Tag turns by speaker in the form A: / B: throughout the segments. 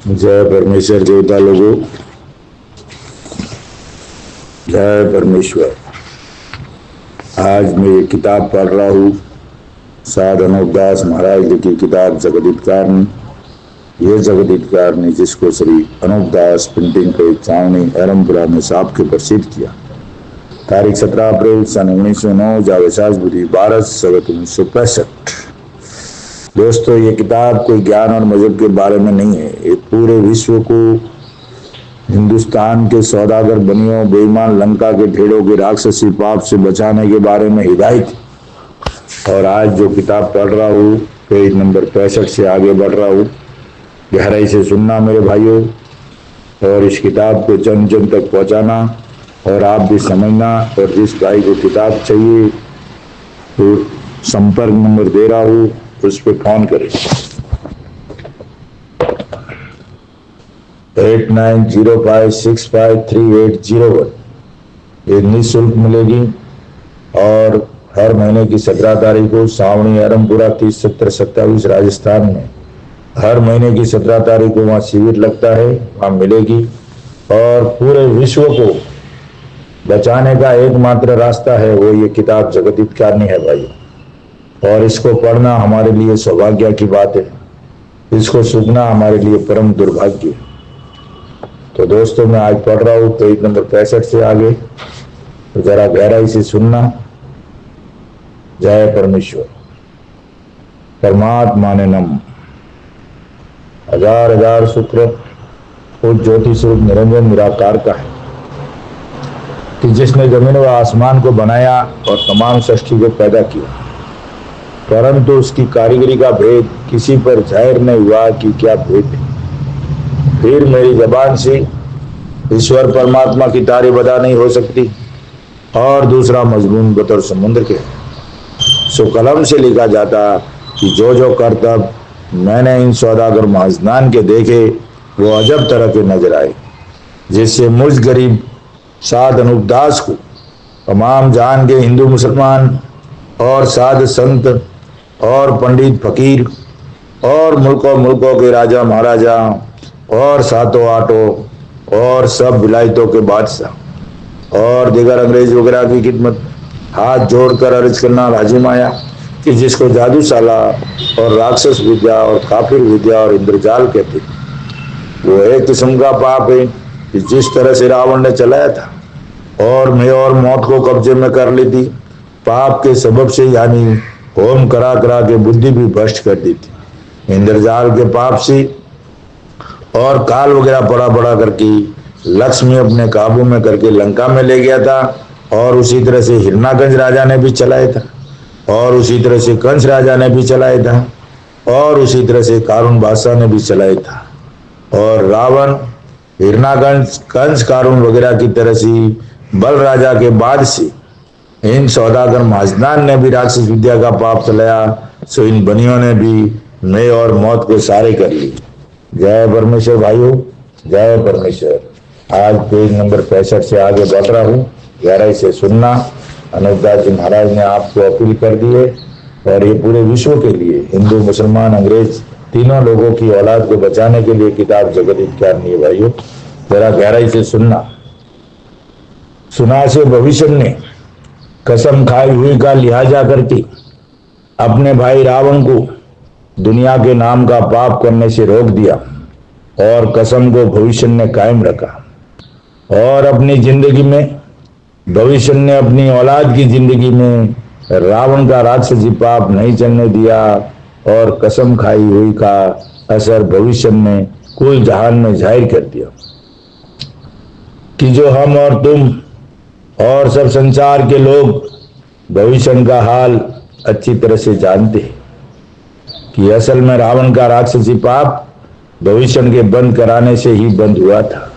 A: जय परमेश्वर देवता लोगों, जय परमेश्वर। आज मैं एक किताब पढ़ रहा हूँ, साध अनूपदास महाराज लिखी किताब जगदीतकारणी। ये जगदीतकारणी जिसको श्री अनूपदास प्रिंटिंग को छावनी एरमपुरा में साफ के प्रसिद्ध किया। तारीख 17 अप्रैल सन 1909, जावेसाज बुद्धि 12 सगत 1965। दोस्तों, ये किताब कोई ज्ञान और मजहब के बारे में नहीं है। ये पूरे विश्व को हिंदुस्तान के सौदागर बनियों, बेईमान लंका के ढेड़ों के राक्षसी पाप से बचाने के बारे में हिदायत है। और आज जो किताब पढ़ रहा हूँ, पेज नंबर 65 से आगे बढ़ रहा हूँ। गहराई से सुनना मेरे भाइयों, और इस किताब को जन जन तक पहुँचाना, और आप भी समझना। और जिस भाई को किताब चाहिए तो संपर्क नंबर दे रहा हूँ, उस पर फोन करें। 8905653801। ये निःशुल्क मिलेगी। और हर महीने की 17 तारीख को सावणी एरमपुरा 307027 राजस्थान में हर महीने की 17 तारीख को वहाँ शिविर लगता है, वहाँ मिलेगी। और पूरे विश्व को बचाने का एकमात्र रास्ता है, वो ये किताब जगदीतकारणी है भाई। और इसको पढ़ना हमारे लिए सौभाग्य की बात है, इसको सुनना हमारे लिए परम दुर्भाग्य है। तो दोस्तों, मैं आज पढ़ रहा हूँ पेज नंबर 65 से आगे, तो जरा गहराई से सुनना। जय परमेश्वर। परमात्मा ने नम। हजार हजार शुक्र उस ज्योति स्वरूप निरंजन निराकार का है कि जिसने जमीन व आसमान को बनाया और तमाम सृष्टि को पैदा किया, परंतु उसकी कारीगरी का भेद किसी पर जाहिर नहीं हुआ कि क्या भेद है। फिर मेरी जबान से ईश्वर परमात्मा की तारीफ अदा नहीं हो सकती। और दूसरा मजमून बतौर समुद्र के सो कलम से लिखा जाता कि जो जो करतब मैंने इन सौदागर महाजनान के देखे, वो अजब तरह के नजर आए, जिससे मुझ गरीब साध अनूपदास को तमाम जान के हिंदू मुसलमान और साध संत और पंडित फकीर और मुल्कों के राजा महाराजा और सातों आठों और सब विलायतों के बादशाह और दिगर अंग्रेज वगैरह की खिदमत हाथ जोड़कर अर्ज करना लाजिम आया कि जिसको जादूशाला और राक्षस विद्या और काफिर विद्या और इंद्रजाल कहते हैं, वो एक किस्म का पाप है कि जिस तरह से रावण ने चलाया था और मैं और मौत को कब्जे में कर ली थी, पाप के सबब से, यानी होम करा करा के बुद्धि भी भ्रष्ट कर दी थी। इंद्रजाल के पाप से और काल वगैरह पड़ा करके लक्ष्मी अपने काबू में करके लंका में ले गया था। और उसी तरह से हिरणाकंज राजा ने भी चलाया था, और उसी तरह से कंस राजा ने भी चलाया था, और उसी तरह से कारून बादशाह ने भी चलाया था। और रावण, हिरणाकंज, कंस, कारून वगैरह की तरह से बल राजा के बाद से इन सौदागर महाजनान ने भी राक्षस विद्या का पाप चलाया। सो इन बनियों ने भी मैं और मौत को सारे कर ली। जय परमेश्वर भाइयों, जय परमेश्वर। आज पेज नंबर 65 से आगे बढ़ रहा हूँ, गहराई से सुनना। अनूपदास जी महाराज ने आपको अपील कर दी है, और ये पूरे विश्व के लिए, हिंदू मुसलमान अंग्रेज तीनों लोगों की औलाद को बचाने के लिए किताब जगदीतकारणी है भाइयों। जरा गहराई से सुनना। सुना से भविष्य ने कसम खाई हुई का लिहाजा करके अपने भाई रावण को दुनिया के नाम का पाप करने से रोक दिया, और कसम को भविष्य ने कायम रखा। और अपनी जिंदगी में भविष्य ने अपनी औलाद की जिंदगी में रावण का राक्षसी पाप नहीं चलने दिया, और कसम खाई हुई का असर भविष्य ने कुल जहान में जाहिर कर दिया कि जो हम और तुम और सब संसार के लोग भविष्य का हाल अच्छी तरह से जानते हैं कि असल में रावण का राक्षसी पाप भविष्य के बंद कराने से ही बंद हुआ था।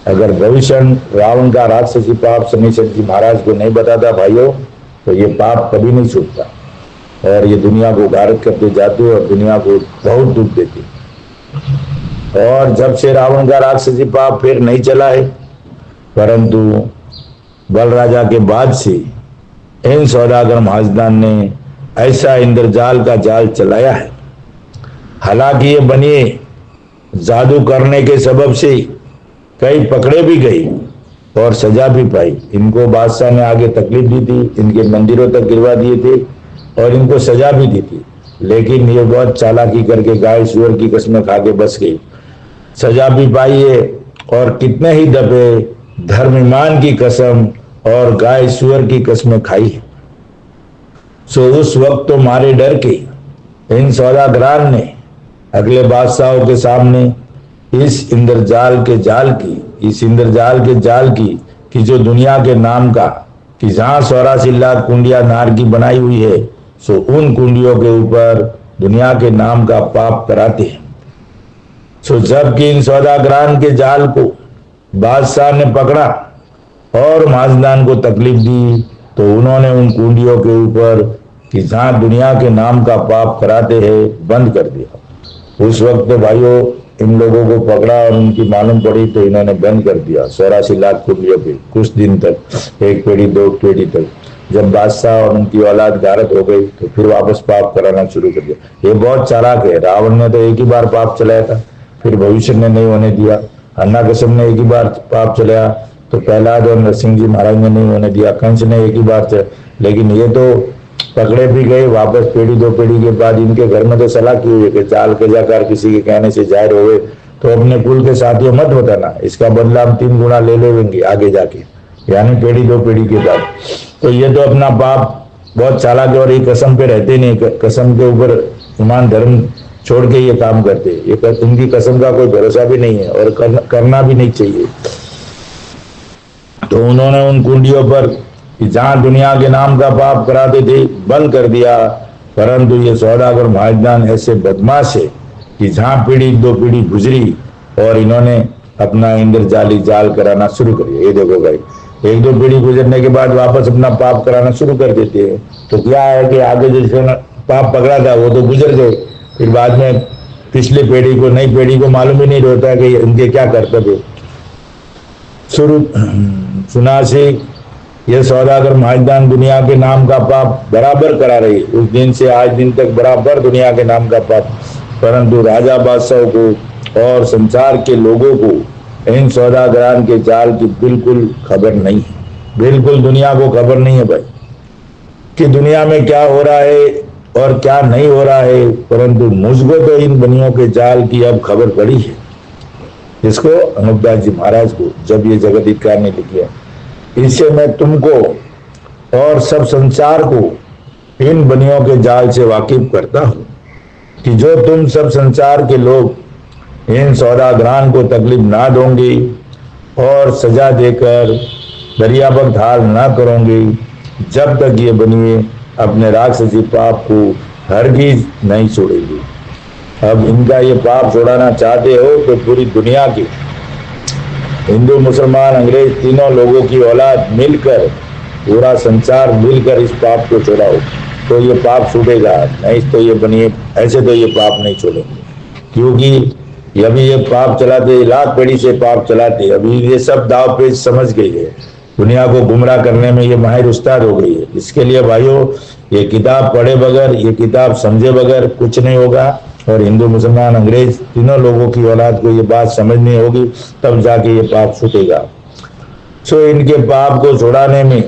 A: अगर भविष्य रावण का राक्षसी पाप शनिश्चर जी महाराज को नहीं बताता भाइयों, तो ये पाप कभी नहीं छूटता, और ये दुनिया को गारत करते जाते और दुनिया को बहुत दुख देते। और जब से रावण का राक्षसी पाप फिर नहीं चला है, परंतु बल राजा के बाद से इन सौदागर महाजनान ने ऐसा इंद्रजाल का जाल चलाया है। हालांकि ये बनिए जादू करने के सबब से कई पकड़े भी गए और सजा भी पाई। इनको बादशाह ने आगे तकलीफ दी थी, इनके मंदिरों तक गिरवा दिए थे और इनको सजा भी दी थी, लेकिन ये बहुत चालाकी करके गाय सुअर की कसमें खा के बच गई। सजा भी पाई है और कितने ही दफे धर्म ईमान की कसम और गाय सुअर की कसमें खाई है। सो उस वक्त तो मारे डर के इन सौदागरान ने अगले बादशाहों के सामने इस इंद्रजाल के जाल की कि जो दुनिया के नाम का कि जहां 84 लाख कुंडिया नार की बनाई हुई है, सो उन कुंडियों के ऊपर दुनिया के नाम का पाप कराते हैं। सो जबकि इन सौदागरान के जाल को बादशाह ने पकड़ा और माजदान को तकलीफ दी, तो उन्होंने उन कुंडियों के ऊपर कि जहां दुनिया के नाम का पाप कराते हैं बंद कर दिया। उस वक्त तो भाइयों इन लोगों को पकड़ा और उनकी मालूम पड़ी तो इन्होंने बंद कर दिया 84 लाख कुंडियों पे कुछ दिन तक, एक पीढ़ी दो पीढ़ी तक। जब बादशाह और उनकी औलाद गारत हो गई तो फिर वापस पाप कराना शुरू कर दिया। ये बहुत चालाक है। रावण ने तो एक ही बार पाप चलाया था, फिर भविष्य ने नहीं होने दिया। हन्नाकश्यप ने एक ही बार पाप चलाया तो प्रहलाद और नरसिंह जी महाराज ने नहीं होने दिया। कंस ने एक ही बार चलाया, लेकिन ये तो पकड़े भी गए वापस पीढ़ी दो पीढ़ी के बाद। इनके घर में तो सलाह की हुई है कि चाल के जाकर किसी के कहने से जाहिर होवे तो अपने कुल के साथियों मत बताना, इसका बदला हम 3 गुना ले लेंगे आगे जाके, यानी पीढ़ी दो पीढ़ी के बाद। तो ये तो अपना पाप बहुत चालाक है और ये कसम पे रहते नहीं, कसम के ऊपर ईमान धर्म छोड़ के ये काम करते। ये इनकी कसम का कोई भरोसा भी नहीं है और करना भी नहीं चाहिए। तो उन्होंने उन कुंडियों पर कि जहां दुनिया के नाम का पाप कराते थे बंद कर दिया। परंतु ये सौदागर महाजदान ऐसे बदमाश है कि जहां पीढ़ी दो पीढ़ी गुजरी और इन्होंने अपना इंद्रजाली जाल कराना शुरू कर दिया। ये देखो भाई, एक दो पीढ़ी गुजरने के बाद वापस अपना पाप कराना शुरू कर देते हैं। तो क्या है कि आगे जिसने पाप पकड़ा था वो तो गुजर गए, फिर बाद में पिछली पीढ़ी को नई पीढ़ी को मालूम ही नहीं रहता कि इनके क्या कर्तव्य। शुरू सुना से ये सौदागर महाजदान दुनिया के नाम का पाप बराबर करा रही, उस दिन से आज दिन तक बराबर दुनिया के नाम का पाप। परंतु राजा बादशाहों को और संसार के लोगों को इन सौदागरान के जाल की बिल्कुल खबर नहीं है। बिल्कुल दुनिया को खबर नहीं है भाई कि दुनिया में क्या हो रहा है और क्या नहीं हो रहा है। परंतु मुझको तो इन बनियों के जाल की अब खबर पड़ी है। इसको अनूपदास जी महाराज को जब ये जगत हितकार ने लिखा, इससे मैं तुमको और सब संसार को इन बनियों के जाल से वाकिफ करता हूं कि जो तुम सब संसार के लोग इन सौदागरान को तकलीफ ना दोगे और सजा देकर दरियाबंद हाल ना करोगे, जब तक ये बनिए अपने राक्षसी पाप को हरगिज नहीं छोड़ेगी। अब इनका ये पाप छोड़ाना चाहते हो तो पूरी दुनिया की हिंदू मुसलमान अंग्रेज तीनों लोगों की औलाद मिलकर, पूरा संसार मिलकर इस पाप को छोड़ाओ तो ये पाप छूटेगा। नहीं तो ये बनिए ऐसे तो ये पाप नहीं छोड़ेंगे, क्योंकि अभी ये पाप चलाते, लाख पीढ़ी से पाप चलाते, अभी ये सब दाव पेच समझ गई है। दुनिया को गुमराह करने में ये माहिर उस्ताद हो गई है। इसके लिए भाइयों ये किताब पढ़े बगैर, ये किताब समझे बगैर कुछ नहीं होगा। और हिंदू मुसलमान अंग्रेज तीनों लोगों की औलाद को ये बात समझनी होगी, तब जाके ये पाप छूटेगा। सो इनके पाप को छुड़ाने में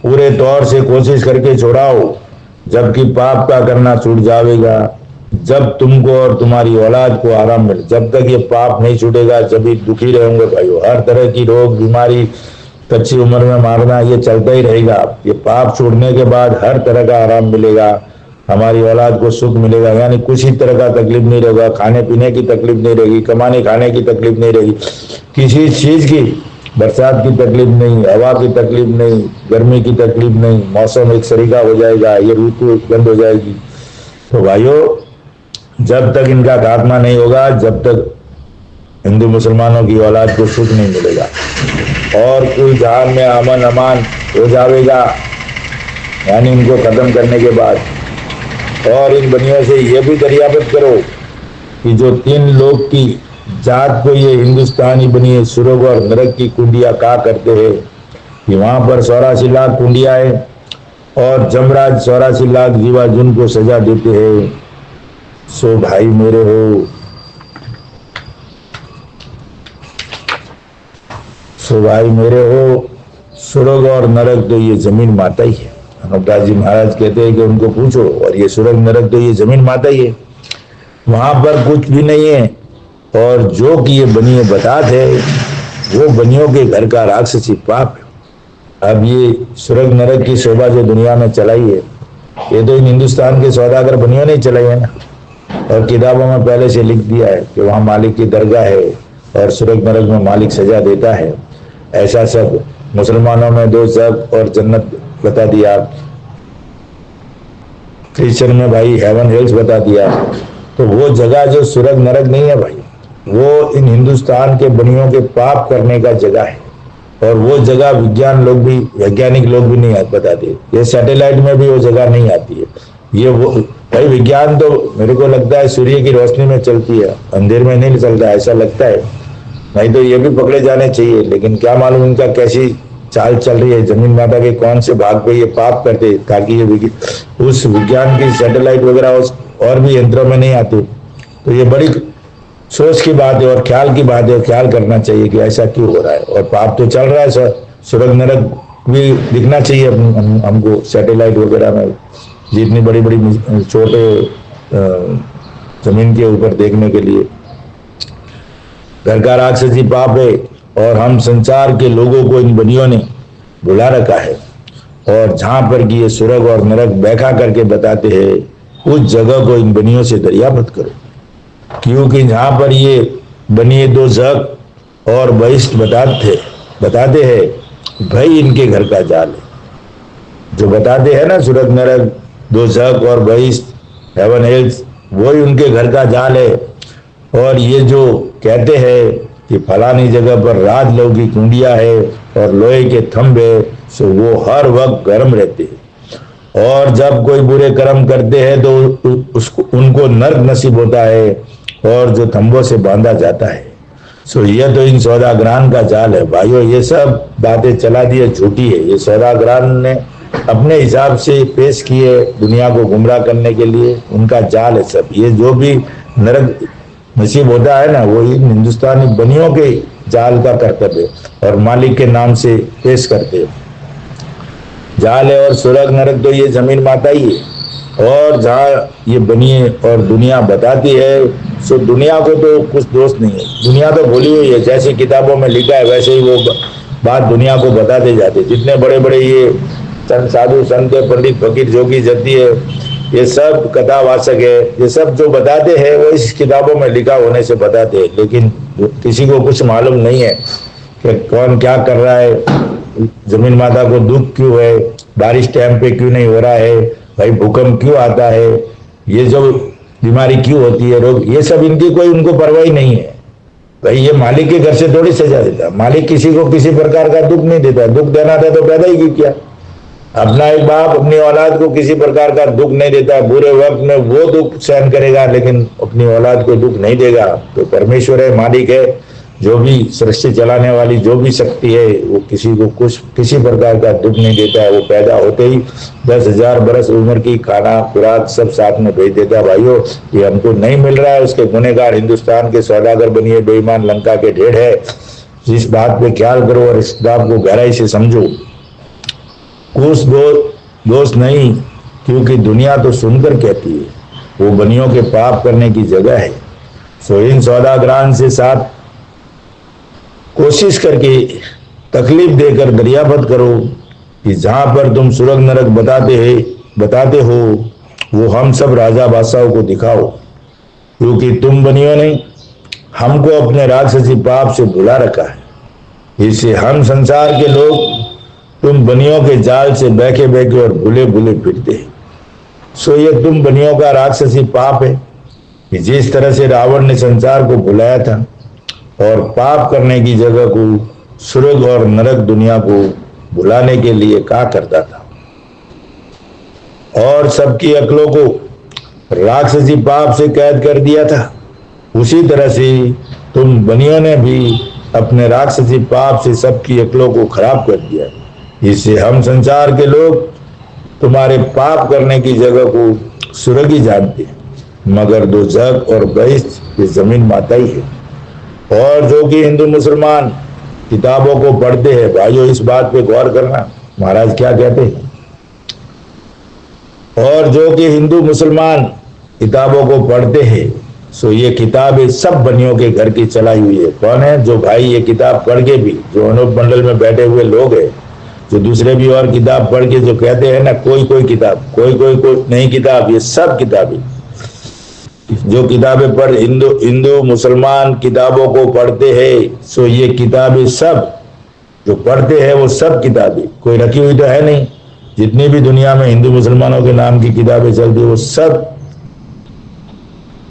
A: पूरे तौर से कोशिश करके छुड़ाओ, जबकि पाप का करना छूट जाएगा जब तुमको और तुम्हारी औलाद को आराम मिले। जब तक ये पाप नहीं छूटेगा जब भी दुखी रहेंगे भाइयों। हर तरह की रोग बीमारी, कच्ची उम्र में मारना, ये चलता ही रहेगा। ये पाप छोड़ने के बाद हर तरह का आराम मिलेगा, हमारी औलाद को सुख मिलेगा, यानी कुछ ही तरह का तकलीफ नहीं रहेगा। खाने पीने की तकलीफ नहीं रहेगी, कमाने खाने की तकलीफ नहीं रहेगी, किसी चीज की, बरसात की तकलीफ नहीं, हवा की तकलीफ नहीं, गर्मी की तकलीफ नहीं, मौसम एक सरीका हो जाएगा, ये ऋतु बंद हो जाएगी। तो भाइयों जब तक इनका खात्मा नहीं होगा, जब तक हिंदू मुसलमानों की औलाद को सुख नहीं मिलेगा और कोई जहान में अमन अमान हो जाएगा, यानी इनको खत्म करने के बाद। और इन बनियों से ये भी दरियाबत करो कि जो 3 लोग की जात को ये हिंदुस्तानी बनी है, सुरग और नरक की कुंडिया का करते हैं कि वहां पर 84 लाख कुंडिया है और जमराज 84 लाख जीवाजुन को सजा देते हैं। सो भाई मेरे हो, तो भाई मेरे हो, स्वर्ग और नरक तो ये जमीन माता ही है। अनुपदास जी महाराज कहते हैं कि उनको पूछो, और ये स्वर्ग नरक तो ये जमीन माता ही है, वहां पर कुछ भी नहीं है। और जो कि ये बनिए बताते वो बनियों के घर का राक्षसी पाप है। अब ये स्वर्ग नरक की शोभा जो दुनिया में चलाई है, ये तो इन हिंदुस्तान के सौदागर बनियों ने चलाई है ना। और किताबों में पहले से लिख दिया है कि वहां मालिक की दरगाह है और स्वर्ग नरक में मालिक सजा देता है। ऐसा सब मुसलमानों में दोज़ख और जन्नत बता दिया, क्रिश्चियन में भाई हेवन हेल्स बता दिया। तो वो जगह जो स्वर्ग नरक नहीं है भाई, वो इन हिंदुस्तान के बनियों के पाप करने का जगह है। और वो जगह विज्ञान लोग भी, वैज्ञानिक लोग भी नहीं बताते। ये सैटेलाइट में भी वो जगह नहीं आती है। ये वो भाई विज्ञान तो मेरे को लगता है सूर्य की रोशनी में चलती है, अंधेर में नहीं चलता, ऐसा लगता है। नहीं तो ये भी पकड़े जाने चाहिए, लेकिन क्या मालूम इनका कैसी चाल चल रही है, जमीन माता के कौन से भाग पे ये पाप करते, ताकि ये उस विज्ञान की सैटेलाइट वगैरह और भी यंत्रों में नहीं आते। तो ये बड़ी सोच की बात है और ख्याल की बात है, ख्याल करना चाहिए कि ऐसा क्यों हो रहा है। और पाप तो चल रहा है सर, स्वर्ग नरक भी दिखना चाहिए हमको सैटेलाइट वगैरह में, जितनी बड़ी बड़ी छोटे जमीन के ऊपर देखने के लिए। घर का राक्षसी पाप है और हम संसार के लोगों को इन बनियों ने बुला रखा है। और जहां पर कि ये स्वर्ग और नरक बैठा करके बताते हैं, उस जगह को इन बनियों से दरिया मत करो, क्योंकि जहां पर ये बनिए दोज़ख और बहिष्ट बताते हैं भाई इनके घर का जाल है। जो बताते हैं ना स्वर्ग नरक दोज़ख और बहिष्ट हेवन हेल्स, वही उनके घर का जाल है। और ये जो कहते हैं कि फलानी जगह पर राज लोह की कुंडिया है और लोहे के थंब है, सो वो हर वक्त गर्म रहते हैं। और जब कोई बुरे कर्म करते हैं तो उसको उनको नर्क नसीब होता है और जो थंबों से बांधा जाता है। सो ये तो इन सौदागरान का जाल है भाइयों। ये सब बातें चला दी है, झूठी है। ये सौदागरान ने अपने हिसाब से पेश किए दुनिया को गुमराह करने के लिए, उनका जाल है सब। ये जो भी नरक नसीब होता है ना, वो इन हिंदुस्तानी बनियों के जाल का कर्तव्य और मालिक के नाम से पेश करते हैं। जाल है और स्वर्ग नरक तो ये जमीन माता ही है। और जहाँ ये बनिए और दुनिया बताती है, सो दुनिया को तो कुछ दोष नहीं है, दुनिया तो भूली हुई है। जैसे किताबों में लिखा है वैसे ही वो बात दुनिया को बताते जाते। जितने बड़े बड़े ये संत साधु संत पंडित फकीर जोगी जती है, ये सब कथावाचक है, ये सब जो बताते हैं वो इस किताबों में लिखा होने से बताते हैं। लेकिन किसी को कुछ मालूम नहीं है कि कौन क्या कर रहा है, जमीन माता को दुख क्यों है, बारिश टाइम पे क्यों नहीं हो रहा है, भाई भूकंप क्यों आता है, ये जो बीमारी क्यों होती है, रोग, ये सब इनकी कोई उनको परवाही नहीं है। भाई ये मालिक के घर से थोड़ी सजा देता, मालिक किसी को किसी प्रकार का दुख नहीं देता। दुख देना था तो पैदा ही क्यों किया। अपना एक बाप अपनी औलाद को किसी प्रकार का दुख नहीं देता, बुरे वक्त में वो दुख सहन करेगा लेकिन अपनी औलाद को दुख नहीं देगा। तो परमेश्वर है, मालिक है, जो भी सृष्टि चलाने वाली जो भी शक्ति है, वो किसी को कुछ किसी प्रकार का दुख नहीं देता है। वो पैदा होते ही 10,000 बरस उम्र की खाना खुराक सब साथ में भेज देता है। भाइयों ये हमको नहीं मिल रहा है, उसके गुनहगार हिंदुस्तान के सौदागर बनिए बेईमान लंका के ढेर है। इस बात पे ख्याल करो और इस बात को गहराई से समझो। कुछ दोष नहीं, क्योंकि दुनिया तो सुनकर कहती है वो बनियों के पाप करने की जगह है। सो इन सौदागरान से साथ कोशिश करके तकलीफ देकर दरिया मत करो कि जहां पर तुम स्वर्ग नरक बताते हो वो हम सब राजा बादशाहों को दिखाओ, क्योंकि तुम बनियों ने हमको अपने राक्षसी पाप से भुला रखा है। इससे हम संसार के लोग तुम बनियों के जाल से बैके बैके और भूले भूले फिरते हैं। सो ये तुम बनियों का राक्षसी पाप है कि जिस तरह से रावण ने संसार को भुलाया था और पाप करने की जगह को स्वर्ग और नरक दुनिया को भुलाने के लिए क्या करता था और सबकी अक्लों को राक्षसी पाप से कैद कर दिया था, उसी तरह से तुम बनियों ने भी अपने राक्षसी पाप से सबकी अक्लों को खराब कर दिया। इससे हम संसार के लोग तुम्हारे पाप करने की जगह को स्वर्ग ही जानते हैं, मगर दोज़ख और बहिश्त ये जमीन माता ही है। और जो कि हिंदू मुसलमान किताबों को पढ़ते हैं। भाइयों, इस बात पे गौर करना, महाराज क्या कहते हैं। और जो कि हिंदू मुसलमान किताबों को पढ़ते हैं, सो ये किताबें सब बनियों के घर की चलाई हुई है। कौन है जो भाई ये किताब पढ़ के भी, जो अनूप मंडल में बैठे हुए लोग हैं, जो दूसरे भी और किताब पढ़ के जो कहते हैं ना कोई कोई किताब, कोई कोई कोई नहीं किताब, ये सब किताबें, जो किताबें पढ़ हिंदू मुसलमान किताबों को पढ़ते हैं, सो ये किताबें सब जो पढ़ते हैं वो सब किताबें कोई रखी हुई तो है नहीं। जितनी भी दुनिया में हिंदू मुसलमानों के नाम की किताबें चलती है वो सब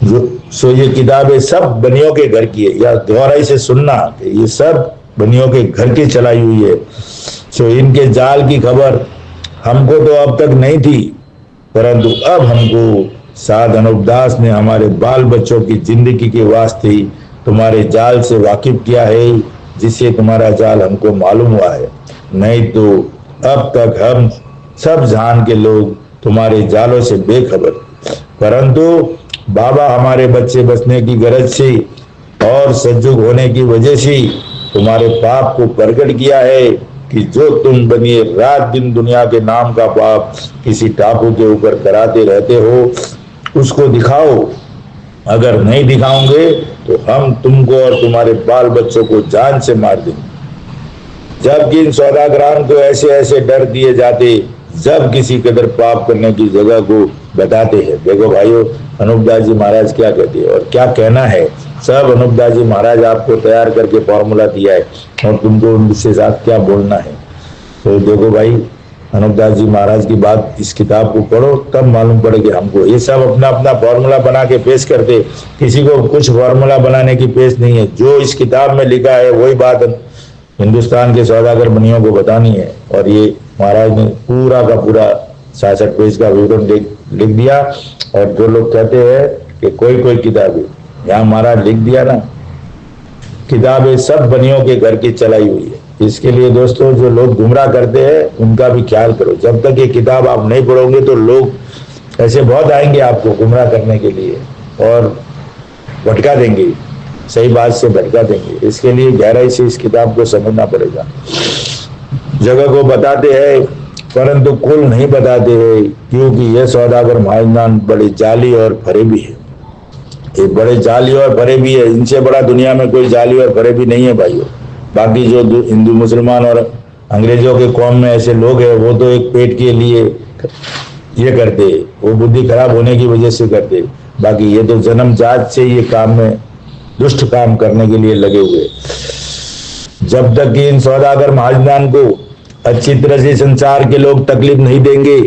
A: जो, सो ये किताबें सब बनियों के घर की है। या गहराई से सुनना कि ये सब बनियों के घर की चलाई हुई है। सो इनके जाल की खबर हमको तो अब तक नहीं थी, परंतु अब हमको साध अनूप दास ने हमारे बाल बच्चों की जिंदगी के वास्ते तुम्हारे जाल से वाकिफ किया है, जिससे तुम्हारा जाल हमको मालूम हुआ है। नहीं तो अब तक हम सब जान के लोग तुम्हारे जालों से बेखबर। परंतु बाबा हमारे बच्चे बचने की गरज से और सज्जुग होने की वजह से तुम्हारे पाप को प्रकट किया है कि जो तुम बनिए रात दिन दुनिया के नाम का पाप किसी टापू के ऊपर कराते रहते हो, उसको दिखाओ। अगर नहीं दिखाओगे तो हम तुमको और तुम्हारे बाल बच्चों को जान से मार देंगे। जबकि इन सौदागरान को ऐसे ऐसे डर दिए जाते, जब किसी कदर पाप करने की जगह को बताते हैं। देखो भाइयों, अनूपदास जी महाराज क्या कहते हैं और क्या कहना है, सब अनूपदास जी महाराज आपको तैयार करके फॉर्मूला दिया है और तुमको उनके साथ क्या बोलना है। तो देखो भाई, अनूपदास जी महाराज की बात, इस किताब को पढ़ो तब मालूम पड़ेगा हमको। ये सब अपना अपना फॉर्मूला बना के पेश करते, किसी को कुछ फॉर्मूला बनाने की पेश नहीं है। जो इस किताब में लिखा है वही बात हिंदुस्तान के सौदागर बनियों को बतानी है। और ये महाराज ने पूरा का पूरा 66 पेज का विवरण लिख दिया। और जो लोग कहते हैं कि कोई कोई किताबें, यहाँ महाराज लिख दिया ना, किताबें सब बनियों के घर की चलाई हुई है। इसके लिए दोस्तों, जो लोग गुमराह करते हैं उनका भी ख्याल करो। जब तक ये किताब आप नहीं पढ़ोगे तो लोग ऐसे बहुत आएंगे आपको गुमराह करने के लिए और भटका देंगे, सही बात से भटका देंगे। इसके लिए गहराई से इस किताब को समझना पड़ेगा। जगह को बताते हैं परंतु कुल नहीं बताते हैं, क्योंकि यह सौदागर महाजनान बड़े जाली और फरेबी है। ये बड़े जाली और फरेबी है, इनसे बड़ा दुनिया में कोई जाली और फरेबी नहीं है भाइयों। बाकी जो हिंदू मुसलमान और अंग्रेजों के कौम में ऐसे लोग हैं, वो तो एक पेट के लिए ये करते, वो बुद्धि खराब होने की वजह से करते। बाकी ये तो जन्मजात से ये काम में दुष्ट काम करने के लिए लगे हुए। जब तक कि इन सौदागर महाजनान को अच्छी तरह से संसार के लोग तकलीफ नहीं देंगे,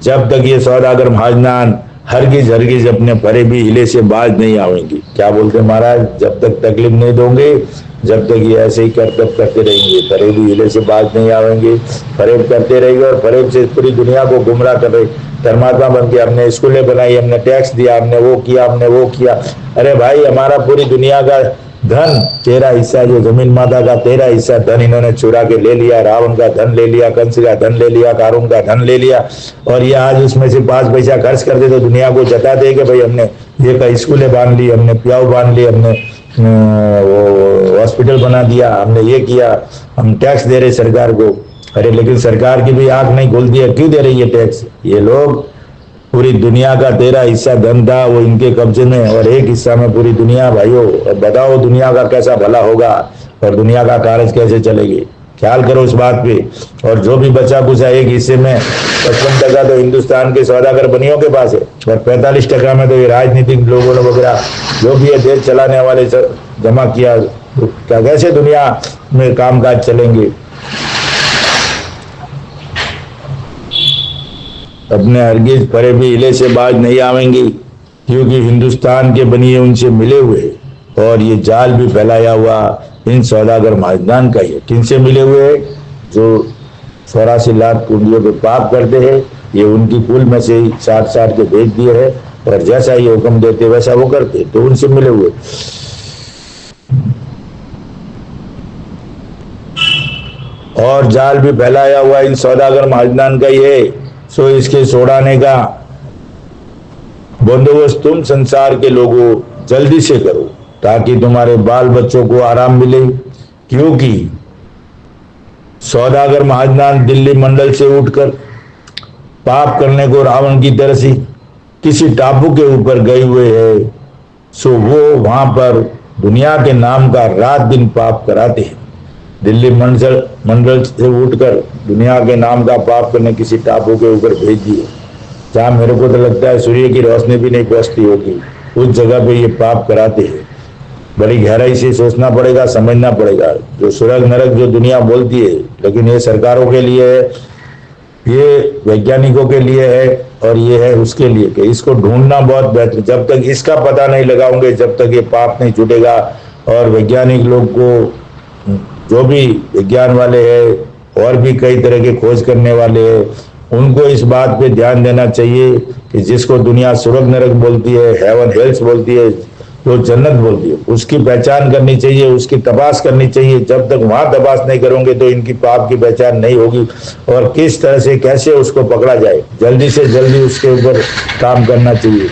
A: जब तक ये सौदागर महाजनान हरगिज हरगिज अपने फरेबी हिले से बाज नहीं आएंगे। क्या बोलते महाराज, जब तक तकलीफ नहीं दोगे, जब तक ये ऐसे ही करतब करते रहेंगे, फरेबी हिले से बाज नहीं आएंगे। फरेब करते रहेंगे और फरेब से पूरी दुनिया को गुमराह कर रहे। धर्मात्मा बन के हमने स्कूलें बनाई, हमने टैक्स दिया, हमने वो किया, हमने वो किया। अरे भाई, हमारा पूरी दुनिया का धन, तेरा हिस्सा, जो जमीन माता का तेरा हिस्सा धन इन्होंने चुरा के ले लिया। रावण का धन ले लिया, कंस का धन ले लिया, कारून का धन ले लिया। और ये आज उसमें से 5 पैसा खर्च कर दे तो दुनिया को जता दे कि भाई हमने ये का स्कूलें बांध ली, हमने प्याऊ बांध ली, हमने वो हॉस्पिटल बना दिया, हमने ये किया, हम टैक्स दे रहे सरकार को। अरे लेकिन सरकार की भी आंख नहीं खुलती है, क्यों दे रही है टैक्स? ये लोग, पूरी दुनिया का तेरा हिस्सा धन था वो इनके कब्जे में, और एक हिस्सा में पूरी दुनिया। भाइयों, अब बताओ दुनिया का कैसा भला होगा और दुनिया का कार्य कैसे चलेगी? ख्याल करो इस बात पे। और जो भी बचा कुचा एक हिस्से में 55% तो हिंदुस्तान के सौदागर बनियों के पास है, और 45% में तो ये राजनीतिक लोगों ने वगैरह जो भी है देश चलाने वाले जमा किया। तो क्या कैसे दुनिया में कामकाज चलेंगे? अपने हरगिज फरेबी हिले से बाज नहीं आवेंगी, क्योंकि हिंदुस्तान के बनिए उनसे मिले हुए, और ये जाल भी फैलाया हुआ इन सौदागर महाजनान का ही है। किनसे मिले हुए? जो 84 लाख कुंडियों पे पाप करते हैं, ये उनकी कुल में से ही 60 के भेज दिए है, और जैसा ये हुक्म देते वैसा वो करते, तो उनसे मिले हुए। और जाल भी फैलाया हुआ इन सौदागर महाजनान का ही है। सो इसके छोड़ाने का बंदोबस्त तुम संसार के लोगों जल्दी से करो, ताकि तुम्हारे बाल बच्चों को आराम मिले। क्योंकि सौदागर महाजनान दिल्ली मंडल से उठकर पाप करने को रावण की तरह से किसी टापू के ऊपर गए हुए हैं, सो वो वहां पर दुनिया के नाम का रात दिन पाप कराते हैं। दिल्ली मंडल से उठकर दुनिया के नाम का पाप करने किसी टापू के ऊपर भेज दिए, जहां मेरे को तो लगता है सूर्य की रोशनी भी नहीं पहुंचती होगी, उस जगह पे ये पाप कराते हैं। बड़ी गहराई से सोचना पड़ेगा, समझना पड़ेगा। जो स्वर्ग नरक जो दुनिया बोलती है, लेकिन ये सरकारों के लिए है, ये वैज्ञानिकों के लिए है, और ये है उसके लिए कि इसको ढूंढना बहुत बेहतर। जब तक इसका पता नहीं लगाओगे, जब तक ये पाप नहीं छूटेगा। और वैज्ञानिक लोग को, जो भी विज्ञान वाले हैं और भी कई तरह के खोज करने वाले हैं, उनको इस बात पे ध्यान देना चाहिए कि जिसको दुनिया स्वर्ग नरक बोलती है, हेवन हेल्स बोलती है, जो जन्नत बोलती है, उसकी पहचान करनी चाहिए, उसकी तपास करनी चाहिए। जब तक वहां तपास नहीं करोगे तो इनकी पाप की पहचान नहीं होगी, और किस तरह से कैसे उसको पकड़ा जाए, जल्दी से जल्दी उसके ऊपर काम करना चाहिए।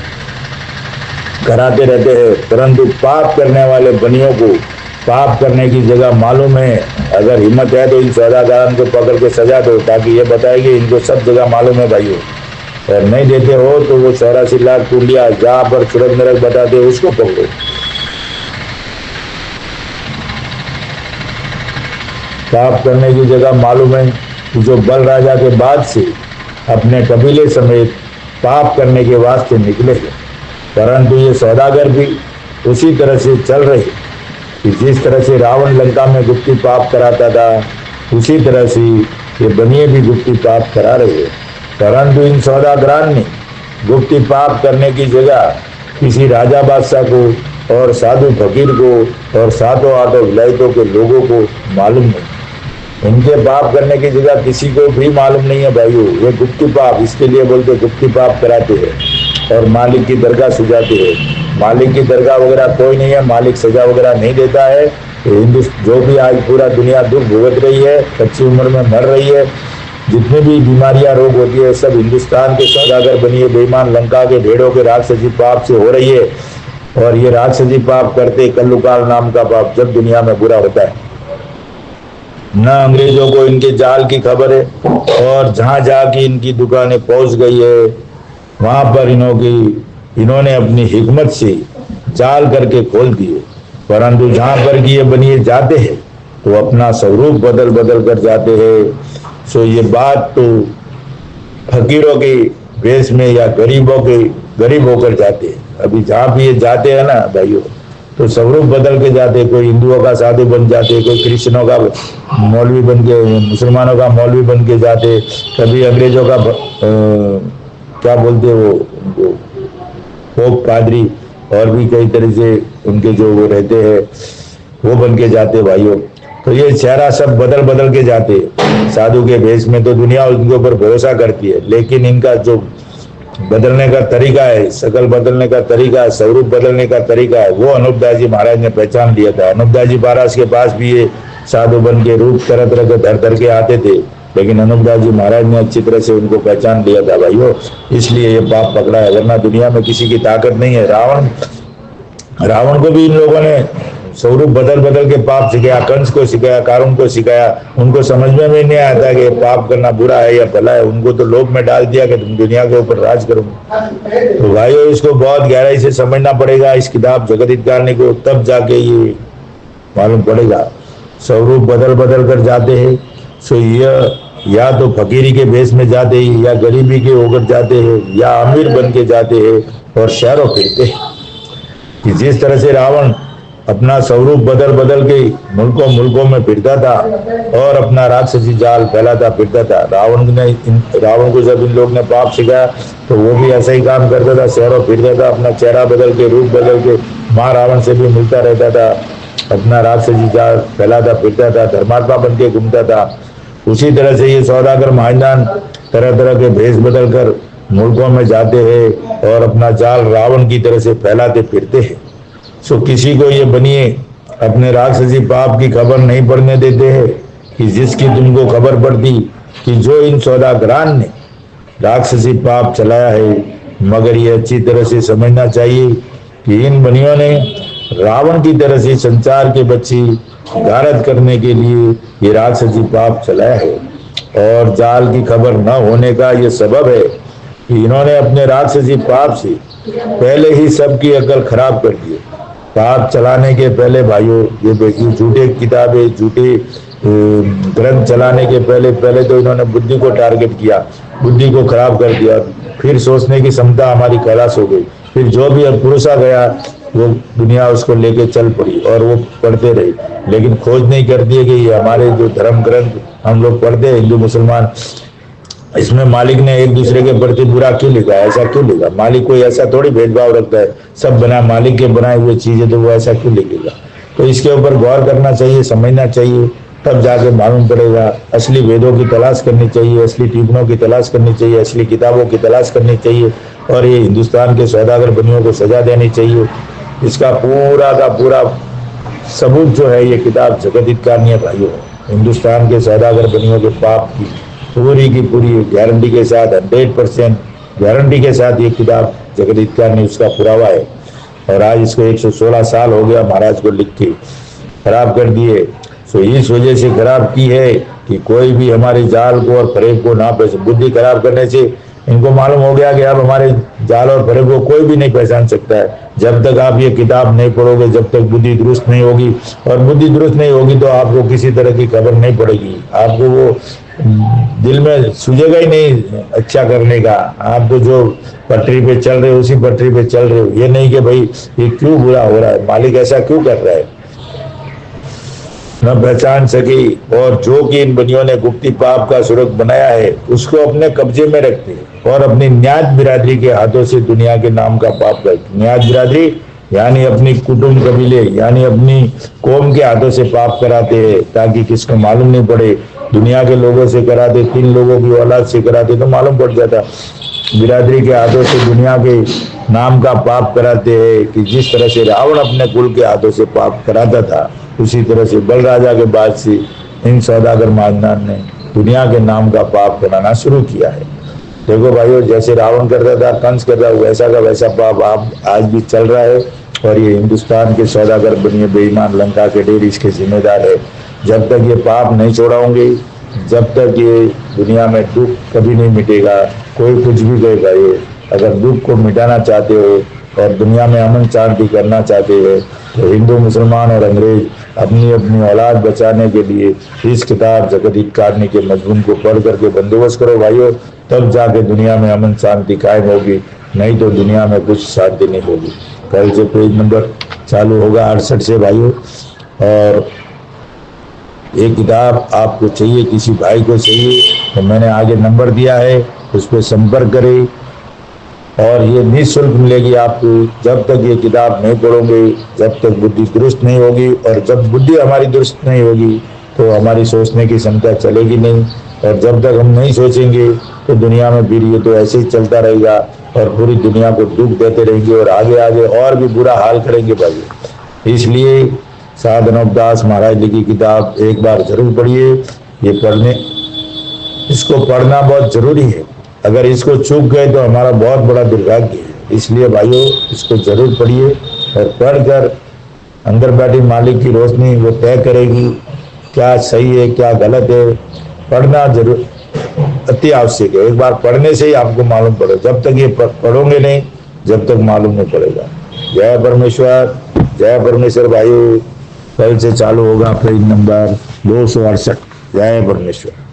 A: कराते रहते हैं, परंतु पाप करने वाले बनियों को पाप करने की जगह मालूम है। अगर हिम्मत है तो इन सौदागरों को पकड़ के सजा दो, ताकि ये बताएगी इनको सब जगह मालूम है भाइयों। और नहीं देते हो तो वो 84 लाख कुंडिया जहां पर स्वर्ग नरक बताते हो उसको पकड़ो। पाप करने की जगह मालूम है कि जो बल राजा के बाद से अपने कबीले समेत पाप करने के वास्ते निकले हैं, परंतु ये सौदागर भी उसी तरह से चल रहे कि जिस तरह से रावण लंका में गुप्ती पाप कराता था, उसी तरह से ये बनिए भी गुप्ती पाप करा रहे हैं। परंतु इन सौदागरान ने गुप्ती पाप करने की जगह किसी राजा बादशाह को और साधु फकीर को और सातों आठों विलायतों के लोगों को मालूम नहीं। इनके पाप करने की जगह किसी को भी मालूम नहीं है भाइयों। ये गुप्ती पाप, इसके लिए बोलते गुप्ती पाप कराते हैं और मालिक की दरगाह सजाते हैं। मालिक की दरगाह वगैरह कोई नहीं है, मालिक सजा वगैरह नहीं देता है। जो भी आज पूरा दुनिया दुख भुगत रही है, कच्ची उम्र में मर रही है, जितनी भी बीमारियां रोग होती है, सब हिंदुस्तान के सौदागर बनिए बेईमान लंका के भेड़ों के राक्षसी पाप से हो रही है। और ये राक्षसी पाप करते कल्लुकाल नाम का पाप जब दुनिया में बुरा होता है, न अंग्रेजों को इनके जाल की खबर है, और जहां जाके इनकी दुकानें पहुंच गई है, वहां पर इन्होंने अपनी हिकमत से जाल करके खोल दिए। परंतु जहां पर कि ये बनिए जाते हैं तो अपना स्वरूप बदल बदल कर जाते हैं। सो ये बात तो फकीरों के वेश में या गरीब होकर जाते हैं। अभी जहाँ भी ये जाते हैं ना भाइयों, तो स्वरूप बदल के जाते। कोई हिंदुओं का साधु बन जाते, कोई क्रिश्चियनों का मौलवी बन के, मुसलमानों का मौलवी बन के जाते, कभी अंग्रेजों का क्या बोलते वो पोप पादरी, और भी कई तरह से उनके जो वो रहते हैं वो बन के जाते भाइयों। तो ये चेहरा सब बदल बदल के जाते। साधु के भेष में तो दुनिया उनके ऊपर भरोसा करती है, लेकिन इनका जो बदलने का तरीका है, शकल बदलने का तरीका है, स्वरूप बदलने का तरीका है, वो अनूपदास जी महाराज ने पहचान लिया था। अनूपदास जी महाराज के पास भी ये साधु बन के रूप तरह तरह के धर के आते थे, लेकिन अनूपदास जी महाराज ने अच्छी तरह से उनको पहचान लिया था भाइयों, इसलिए ये पाप पकड़ा है। वरना दुनिया में किसी की ताकत नहीं है। रावण को भी इन लोगों ने स्वरूप बदल बदल के पाप सिखाया, कंस को सिखाया, कारुण को सिखाया। उनको समझ में भी नहीं आता कि पाप करना बुरा है या भला है। उनको तो लोभ में डाल दिया कि तुम दुनिया के ऊपर राज करोगे। तो भाइयों, इसको बहुत गहराई से समझना पड़ेगा इस किताब जगत हित कारणी को, तब जाके ये मालूम पड़ेगा। स्वरूप बदल बदल कर जाते हैं। सो यह या तो फकीरी के भेष में जाते हैं, या गरीबी के होकर जाते हैं, या अमीर बन के जाते हैं और शहरों फिरते हैं। कि जिस तरह से रावण अपना स्वरूप बदल बदल के मुल्कों में फिरता था और अपना राक्षसी जाल फैलाता फिरता था। रावण को जब इन लोग ने पाप सिखाया तो वो भी ऐसा ही काम करता था, शहरों फिरता था, अपना चेहरा बदल के, रूप बदल के, माँ रावण से भी मिलता रहता था, अपना राक्षसी जाल फैलाता फिरता था, धर्मात्मा बन के घूमता था। उसी तरह से ये सौदागर महाजन तरह तरह के भेष बदल कर मुल्कों में जाते हैं और अपना जाल रावण की तरह से फैलाते फिरते हैं। सो किसी को ये बनिए अपने राक्षसी पाप की खबर नहीं पड़ने देते हैं, कि जिसकी तुमको खबर पड़ती कि जो इन सौदागरान ने राक्षसी पाप चलाया है। मगर ये अच्छी तरह से समझना चाहिए कि इन बनियों ने रावण की तरह से संसार के बच्चे गारद करने के लिए ये राक्षसी पाप चलाया है। और जाल की खबर न होने का ये सबब है कि इन्होंने अपने राक्षसी पाप से पहले ही सबकी अकल खराब कर दी। पाप चलाने के पहले भाइयों, ये देखिए, झूठे किताबें, झूठे ग्रंथ चलाने के पहले पहले तो इन्होंने बुद्धि को टारगेट किया, बुद्धि को खराब कर दिया। फिर सोचने की क्षमता हमारी खलास हो गई। फिर जो भी पुरुषा गया वो दुनिया उसको लेके चल पड़ी और वो पढ़ते रहे, लेकिन खोज नहीं कर दिए कि ये हमारे जो धर्म ग्रंथ हम लोग पढ़ते हैं हिंदू मुसलमान, इसमें मालिक ने एक दूसरे के प्रति बुरा क्यों लिखा, ऐसा क्यों लिखा? मालिक कोई ऐसा थोड़ी भेदभाव रखता है, सब बना मालिक के बनाए हुए चीजें, तो वो ऐसा क्यों लिखेगा? तो इसके ऊपर गौर करना चाहिए, समझना चाहिए, तब जाके मालूम पड़ेगा। असली वेदों की तलाश करनी चाहिए, असली टिप्पणों की तलाश करनी चाहिए, असली किताबों की तलाश करनी चाहिए, और ये हिंदुस्तान के सौदागर बनियों को सजा देनी चाहिए। इसका पूरा का पूरा सबूत जो है ये किताब जगत हितकारिणी है भाइयों। हिंदुस्तान के सौदागर बनियों के पाप की पूरी गारंटी के साथ, 100% गारंटी के साथ ये किताब जगत हितकारिणी उसका पुरावा है। और आज इसको 116 साल हो गया महाराज को लिख के, खराब कर दिए। सो इस वजह से खराब की है कि कोई भी हमारे जाल को और फरेब को ना पहचान, बुद्धि खराब करने से इनको मालूम हो गया कि अब हमारे जाल और फरेब को कोई भी नहीं पहचान सकता है। जब तक आप ये किताब नहीं पढ़ोगे, जब तक बुद्धि दुरुस्त नहीं होगी, और बुद्धि दुरुस्त नहीं होगी तो आपको किसी तरह की खबर नहीं पड़ेगी, आपको वो दिल में सूझेगा ही नहीं अच्छा करने का। आप तो जो पटरी पे चल रहे हो उसी पटरी पे चल रहे हो, ये नहीं कि भाई ये क्यों बुरा हो रहा है, मालिक ऐसा क्यों कर रहा है, न पहचान सकी। और जो कि इन बनियों ने गुप्ती पाप का सुरग बनाया है उसको अपने कब्जे में रखते और अपनी न्याज बिरादरी के हाथों से दुनिया के नाम का पाप करते। न्याज बिरादरी यानी अपनी कुटुंब कबीले यानी अपनी कौम के हाथों से पाप कराते हैं ताकि किसको मालूम नहीं पड़े। दुनिया के लोगों से कराते, 3 लोगों की औलाद से कराते तो मालूम पड़ जाता। बिरादरी के हाथों से दुनिया के नाम का पाप कराते हैं कि जिस तरह से रावण अपने कुल के हाथों से पाप कराता था, उसी तरह से बल राजा के बाद से इन सौदागर महाजनान ने दुनिया के नाम का पाप कराना शुरू किया है। देखो भाइयों, जैसे रावण करता था, कंस करता था, वैसा का वैसा पाप आप आज भी चल रहा है। और ये हिंदुस्तान के सौदागर बनिए बेईमान लंका के ढेर इसके जिम्मेदार है। जब तक ये पाप नहीं छोड़ाओगे, जब तक ये दुनिया में दुख कभी नहीं मिटेगा। कोई कुछ भी कहेगा, ये अगर दुख को मिटाना चाहते हो और दुनिया में अमन शांति करना चाहते हो तो हिंदू मुसलमान और अंग्रेज अपनी अपनी औलाद बचाने के लिए इस किताब जगत हितकारिणी के मजमून को पढ़ करके बंदोबस्त करो भाइयों, तब जाके दुनिया में अमन शांति कायम होगी, नहीं तो दुनिया में कुछ शांति नहीं होगी। कल से पेज नंबर चालू होगा 68 से भाइयों। और ये किताब आपको चाहिए, किसी भाई को चाहिए तो मैंने आगे नंबर दिया है, उस पर संपर्क करें और ये निःशुल्क मिलेगी आपको। जब तक ये किताब नहीं पढ़ोगे, जब तक बुद्धि दुरुस्त नहीं होगी, और जब बुद्धि हमारी दुरुस्त नहीं होगी तो हमारी सोचने की क्षमता चलेगी नहीं, और जब तक हम नहीं सोचेंगे तो दुनिया में फिर ये तो ऐसे ही चलता रहेगा और पूरी दुनिया को दुख देते रहेंगे और आगे आगे और भी बुरा हाल करेंगे भाई। इसलिए साधनोपदास महाराज लिखी किताब एक बार जरूर पढ़िए। ये इसको पढ़ना बहुत जरूरी है। अगर इसको चूक गए तो हमारा बहुत बड़ा दुर्भाग्य है। इसलिए भाइयों, इसको जरूर पढ़िए और पढ़कर अंदर बैठी मालिक की रोशनी वो तय करेगी क्या सही है क्या गलत है। पढ़ना जरूर अति आवश्यक है। एक बार पढ़ने से ही आपको मालूम पड़े, जब तक ये पढ़ोगे नहीं, जब तक मालूम नहीं पड़ेगा। जय परमेश्वर, जय परमेश्वर भाइयों। कल से चालू होगा पेज नंबर 268। जय परमेश्वर।